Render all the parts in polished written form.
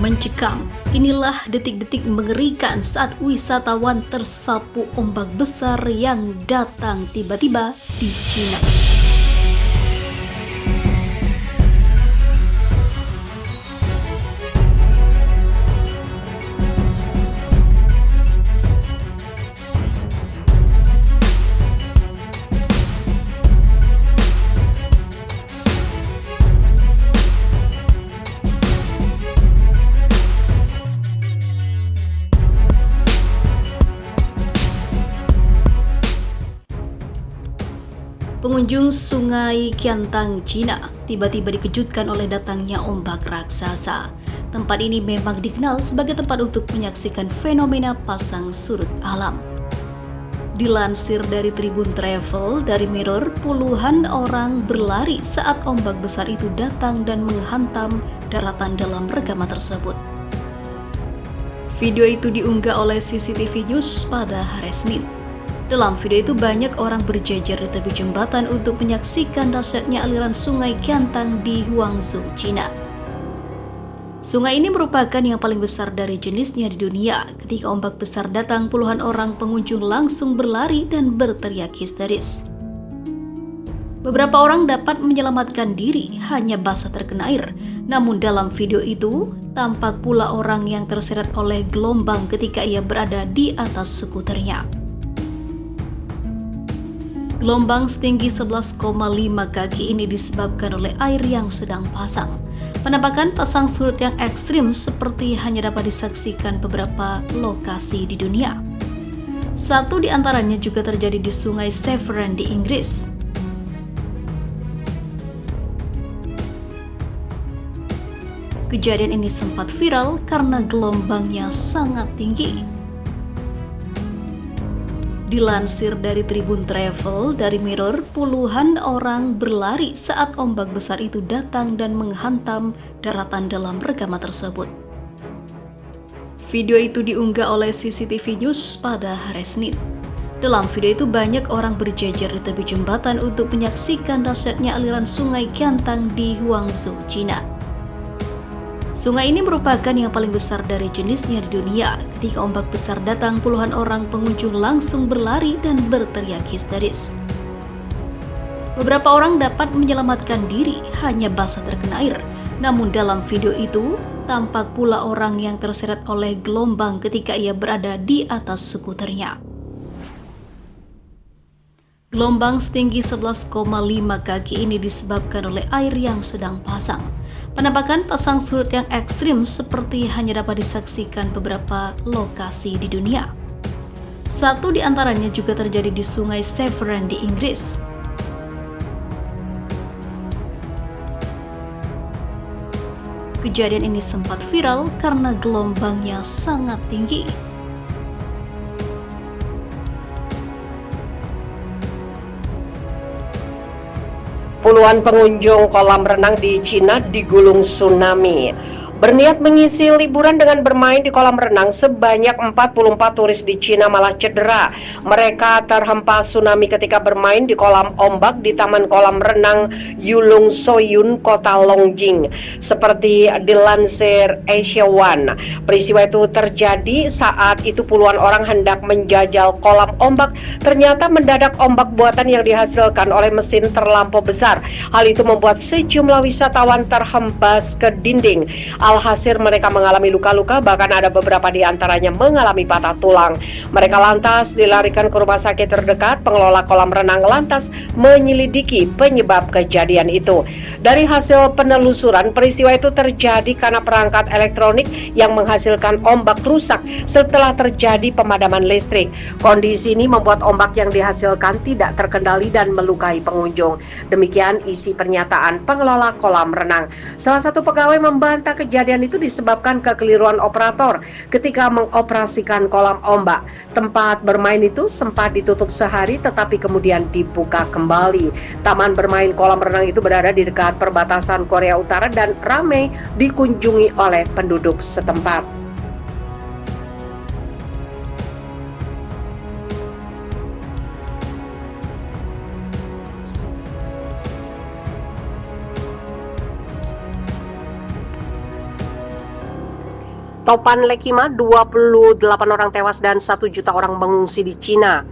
Mencekam, inilah detik-detik mengerikan saat wisatawan tersapu ombak besar yang datang tiba-tiba di Cina. Pengunjung Sungai Qiantang, Cina, tiba-tiba dikejutkan oleh datangnya ombak raksasa. Tempat ini memang dikenal sebagai tempat untuk menyaksikan fenomena pasang surut alam. Dilansir dari Tribun Travel dari Mirror, puluhan orang berlari saat ombak besar itu datang dan menghantam daratan dalam rekaman tersebut. Video itu diunggah oleh CCTV News pada hari Senin. Dalam video itu banyak orang berjejer di tepi jembatan untuk menyaksikan dahsyatnya aliran sungai Qiantang di Huangzhou, Cina. Sungai ini merupakan yang paling besar dari jenisnya di dunia. Ketika ombak besar datang, puluhan orang pengunjung langsung berlari dan berteriak histeris. Beberapa orang dapat menyelamatkan diri hanya basah terkena air. Namun dalam video itu, tampak pula orang yang terseret oleh gelombang ketika ia berada di atas skuternya. Gelombang setinggi 11,5 kaki ini disebabkan oleh air yang sedang pasang. Penampakan pasang surut yang ekstrim seperti hanya dapat disaksikan beberapa lokasi di dunia. Satu di antaranya juga terjadi di Sungai Severn di Inggris. Kejadian ini sempat viral karena gelombangnya sangat tinggi. Dilansir dari Tribun Travel dari Mirror, puluhan orang berlari saat ombak besar itu datang dan menghantam daratan dalam rekaman tersebut. Video itu diunggah oleh CCTV News pada hari Senin. Dalam video itu banyak orang berjejer di tepi jembatan untuk menyaksikan dahsyatnya aliran sungai Qiantang di Huangzhou, Cina. Sungai ini merupakan yang paling besar dari jenisnya di dunia. Ketika ombak besar datang, puluhan orang pengunjung langsung berlari dan berteriak histeris. Beberapa orang dapat menyelamatkan diri hanya basah terkena air. Namun dalam video itu, tampak pula orang yang terseret oleh gelombang ketika ia berada di atas skuternya. Gelombang setinggi 11,5 kaki ini disebabkan oleh air yang sedang pasang. Penampakan pasang surut yang ekstrim seperti hanya dapat disaksikan beberapa lokasi di dunia. Satu di antaranya juga terjadi di Sungai Severn di Inggris. Kejadian ini sempat viral karena gelombangnya sangat tinggi. Puluhan pengunjung kolam renang di Cina digulung tsunami. Berniat mengisi liburan dengan bermain di kolam renang, sebanyak 44 turis di Cina malah cedera. Mereka terhempas tsunami ketika bermain di kolam ombak di Taman Kolam Renang Yulung Soyun, kota Longjing. Seperti dilansir Asia One, peristiwa itu terjadi saat itu puluhan orang hendak menjajal kolam ombak. Ternyata mendadak ombak buatan yang dihasilkan oleh mesin terlampau besar. Hal itu membuat sejumlah wisatawan terhempas ke dinding. Alhasil mereka mengalami luka-luka, bahkan ada beberapa di antaranya mengalami patah tulang. Mereka lantas dilarikan ke rumah sakit terdekat. Pengelola kolam renang lantas menyelidiki penyebab kejadian itu. Dari hasil penelusuran, peristiwa itu terjadi karena perangkat elektronik yang menghasilkan ombak rusak setelah terjadi pemadaman listrik. Kondisi ini membuat ombak yang dihasilkan tidak terkendali dan melukai pengunjung. Demikian isi pernyataan pengelola kolam renang. Salah satu pegawai membantah kejadian itu disebabkan kekeliruan operator ketika mengoperasikan kolam ombak. Tempat bermain itu sempat ditutup sehari tetapi kemudian dibuka kembali. Taman bermain kolam renang itu berada di dekat perbatasan Korea Utara dan ramai dikunjungi oleh penduduk setempat. Topan Lekima, 28 orang tewas dan 1 juta orang mengungsi di Cina.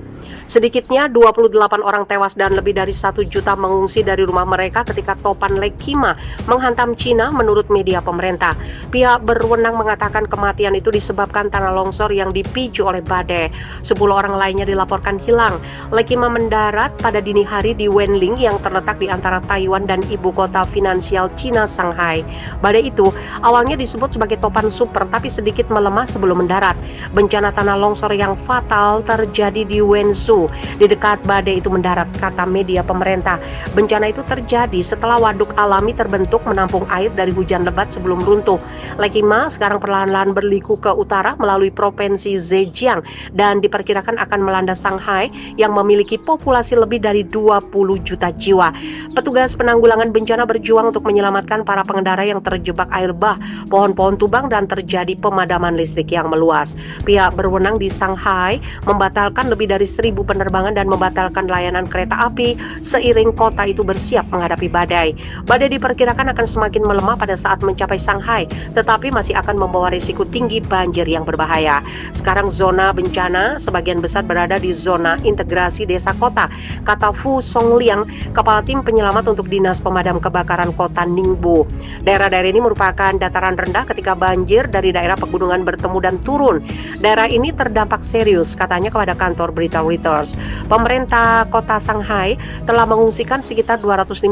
Sedikitnya 28 orang tewas dan lebih dari 1 juta mengungsi dari rumah mereka ketika topan Lekima menghantam Cina menurut media pemerintah. Pihak berwenang mengatakan kematian itu disebabkan tanah longsor yang dipicu oleh badai. 10 orang lainnya dilaporkan hilang. Lekima mendarat pada dini hari di Wenling yang terletak di antara Taiwan dan ibu kota finansial Cina, Shanghai. Badai itu awalnya disebut sebagai topan super tapi sedikit melemah sebelum mendarat. Bencana tanah longsor yang fatal terjadi di Wenzhou di dekat badai itu mendarat, kata media pemerintah. Bencana itu terjadi setelah waduk alami terbentuk menampung air dari hujan lebat sebelum runtuh. Lekima sekarang perlahan-lahan berliku ke utara melalui provinsi Zhejiang dan diperkirakan akan melanda Shanghai yang memiliki populasi lebih dari 20 juta jiwa. Petugas penanggulangan bencana berjuang untuk menyelamatkan para pengendara yang terjebak air bah, pohon-pohon tumbang dan terjadi pemadaman listrik yang meluas. Pihak berwenang di Shanghai membatalkan lebih dari 1.000 penerbangan dan membatalkan layanan kereta api seiring kota itu bersiap menghadapi badai. Badai diperkirakan akan semakin melemah pada saat mencapai Shanghai, tetapi masih akan membawa risiko tinggi banjir yang berbahaya. Sekarang zona bencana sebagian besar berada di zona integrasi desa kota, kata Fu Songliang, kepala tim penyelamat untuk Dinas Pemadam Kebakaran Kota Ningbo. Daerah-daerah ini merupakan dataran rendah ketika banjir dari daerah pegunungan bertemu dan turun. Daerah ini terdampak serius, katanya kepada kantor berita Reuters. Pemerintah kota Shanghai telah mengungsikan sekitar 250.000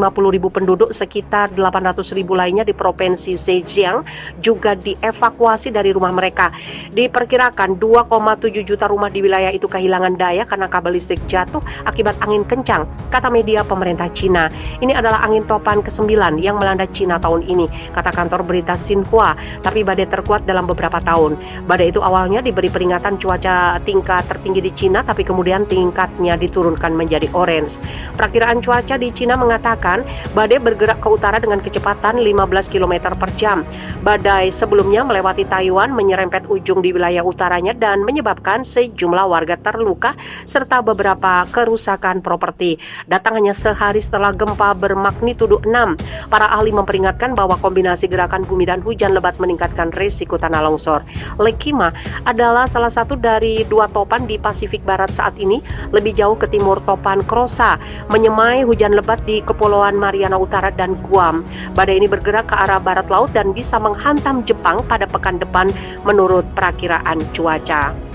penduduk, sekitar 800.000 lainnya di provinsi Zhejiang juga dievakuasi dari rumah mereka. Diperkirakan 2,7 juta rumah di wilayah itu kehilangan daya karena kabel listrik jatuh akibat angin kencang, kata media pemerintah Cina. Ini adalah angin topan ke-9 yang melanda Cina tahun ini, kata kantor berita Xinhua, tapi badai terkuat dalam beberapa tahun. Badai itu awalnya diberi peringatan cuaca tingkat tertinggi di Cina, tapi kemudian tingkatnya diturunkan menjadi orange. Perakiraan cuaca di Cina mengatakan badai bergerak ke utara dengan kecepatan 15 km per jam. Badai sebelumnya melewati Taiwan, menyerempet ujung di wilayah utaranya dan menyebabkan sejumlah warga terluka serta beberapa kerusakan properti. Datang hanya sehari setelah gempa bermagnitudo 6. Para ahli memperingatkan bahwa kombinasi gerakan bumi dan hujan lebat meningkatkan risiko tanah longsor. Lekima adalah salah satu dari 2 topan di Pasifik Barat saat ini. Lebih jauh ke timur topan Krosa menyemai hujan lebat di Kepulauan Mariana Utara dan Guam. Badai ini bergerak ke arah barat laut dan bisa menghantam Jepang pada pekan depan menurut perakiraan cuaca.